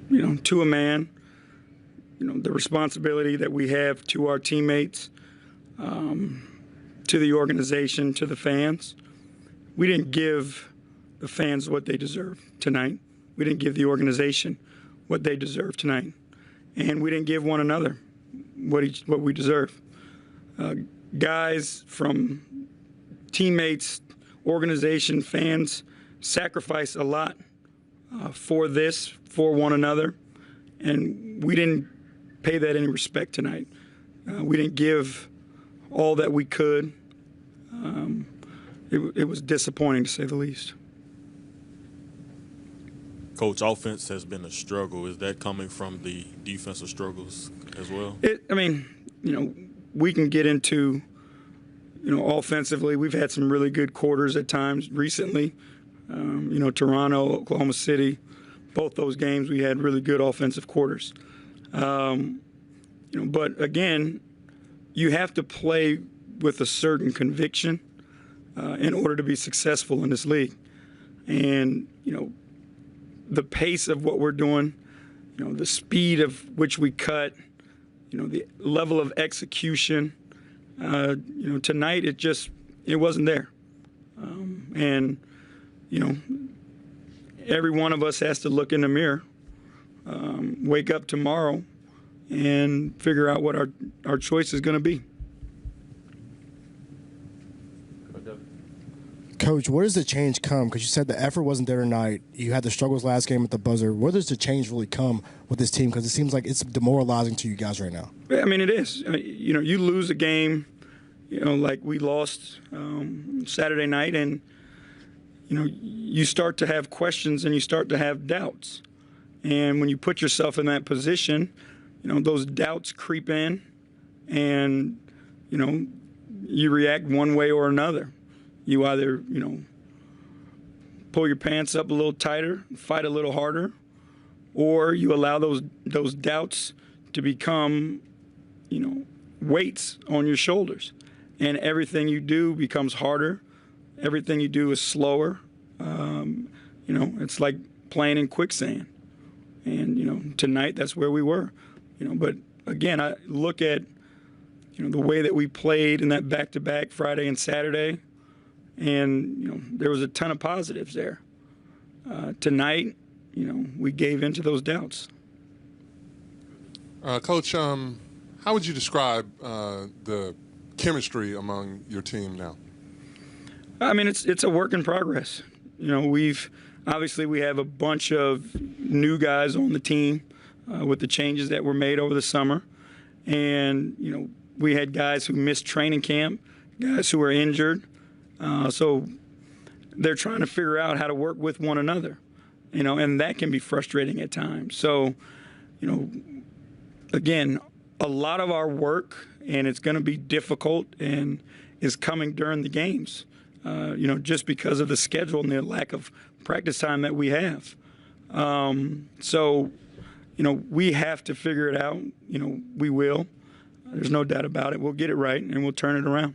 to a man, the responsibility that we have to our teammates, to the organization, to the fans. We didn't give the fans what they deserve tonight. We didn't give the organization what they deserve tonight. And we didn't give one another what we deserve. Guys from teammates, organization, fans sacrifice a lot for one another. And we didn't pay that any respect tonight. We didn't give all that we could. It was disappointing, to say the least. Coach, offense has been a struggle. Is that coming from the defensive struggles as well? We can get into, offensively. We've had some really good quarters at times recently. Toronto, Oklahoma City, both those games we had really good offensive quarters. But again, you have to play with a certain conviction in order to be successful in this league. And, the pace of what we're doing, the speed of which we cut, the level of execution, tonight it wasn't there. And every one of us has to look in the mirror, wake up tomorrow, and figure out what our choice is going to be. Coach, where does the change come? Because you said the effort wasn't there tonight. You had the struggles last game at the buzzer. Where does the change really come with this team? Because it seems like it's demoralizing to you guys right now. It is. You lose a game, like we lost Saturday night, and, you start to have questions and you start to have doubts. And when you put yourself in that position, those doubts creep in and, you react one way or another. You either, pull your pants up a little tighter, fight a little harder, or you allow those doubts to become, weights on your shoulders. And everything you do becomes harder. Everything you do is slower. It's like playing in quicksand. And, tonight that's where we were. But again, I look at, the way that we played in that back-to-back Friday and Saturday. And, there was a ton of positives there. Tonight, we gave into those doubts. Coach, how would you describe the chemistry among your team now? It's a work in progress. We have a bunch of new guys on the team with the changes that were made over the summer. And, we had guys who missed training camp, guys who were injured. So they're trying to figure out how to work with one another, and that can be frustrating at times. So, again, a lot of our work, and it's going to be difficult, and is coming during the games, just because of the schedule and the lack of practice time that we have. So, we have to figure it out. We will. There's no doubt about it. We'll get it right, and we'll turn it around.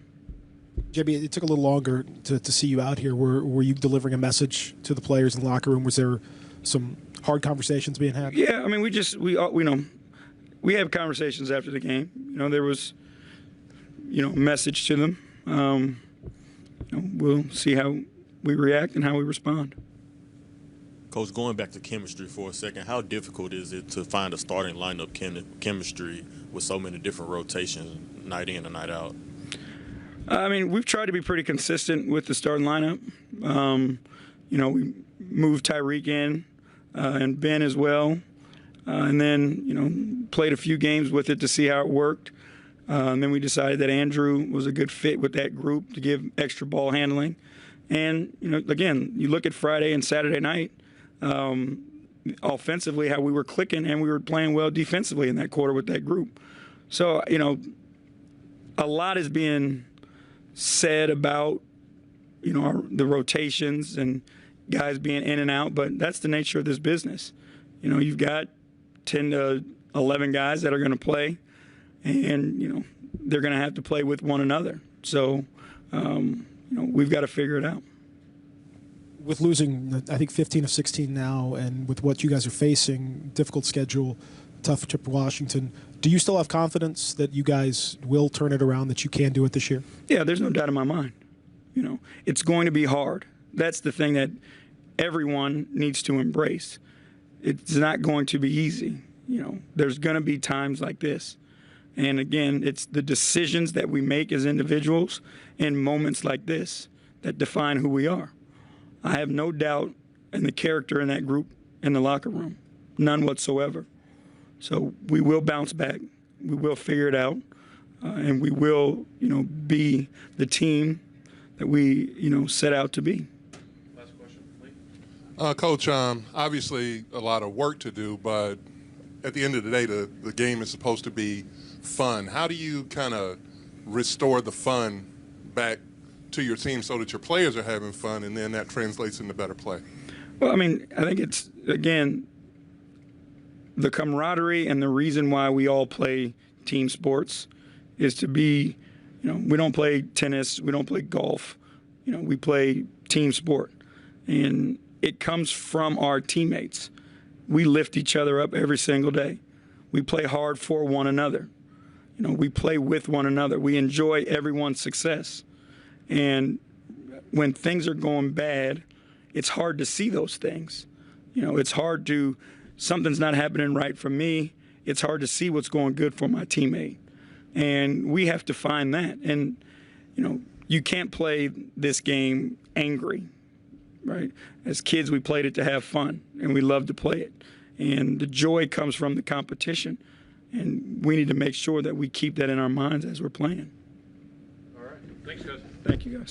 JB, it took a little longer to see you out here. Were you delivering a message to the players in the locker room? Was there some hard conversations being had? Yeah, we have conversations after the game. There was, a message to them. We'll see how we react and how we respond. Coach, going back to chemistry for a second, how difficult is it to find a starting lineup chemistry with so many different rotations, night in and night out? We've tried to be pretty consistent with the starting lineup. We moved Tyreek in and Ben as well, and then, played a few games with it to see how it worked. And then we decided that Andrew was a good fit with that group to give extra ball handling. And, again, you look at Friday and Saturday night, offensively, how we were clicking, and we were playing well defensively in that quarter with that group. So, a lot is being said about, the rotations and guys being in and out, but that's the nature of this business. You've got 10 to 11 guys that are going to play, and, they're going to have to play with one another. So, we've got to figure it out. with losing, I think 15 of 16 now, and with what you guys are facing, difficult schedule, tough trip to Washington, do you still have confidence that you guys will turn it around, that you can do it this year? Yeah, there's no doubt in my mind. It's going to be hard. That's the thing that everyone needs to embrace. It's not going to be easy. There's going to be times like this. And again, it's the decisions that we make as individuals in moments like this that define who we are. I have no doubt in the character in that group in the locker room, none whatsoever. So we will bounce back. We will figure it out, and we will, be the team that we, set out to be. Last question, Lee. Coach, obviously a lot of work to do, but at the end of the day, the game is supposed to be fun. How do you kind of restore the fun back to your team so that your players are having fun, and then that translates into better play? Well, I think it's, again, the camaraderie and the reason why we all play team sports is to be, we don't play tennis, we don't play golf, we play team sport. And it comes from our teammates. We lift each other up every single day. We play hard for one another. We play with one another. We enjoy everyone's success. And when things are going bad, it's hard to see those things. It's hard to, something's not happening right for me. It's hard to see what's going good for my teammate. And we have to find that. And, you can't play this game angry, right? As kids, we played it to have fun, and we love to play it. And the joy comes from the competition. And we need to make sure that we keep that in our minds as we're playing. All right. Thanks, guys. Thank you, guys.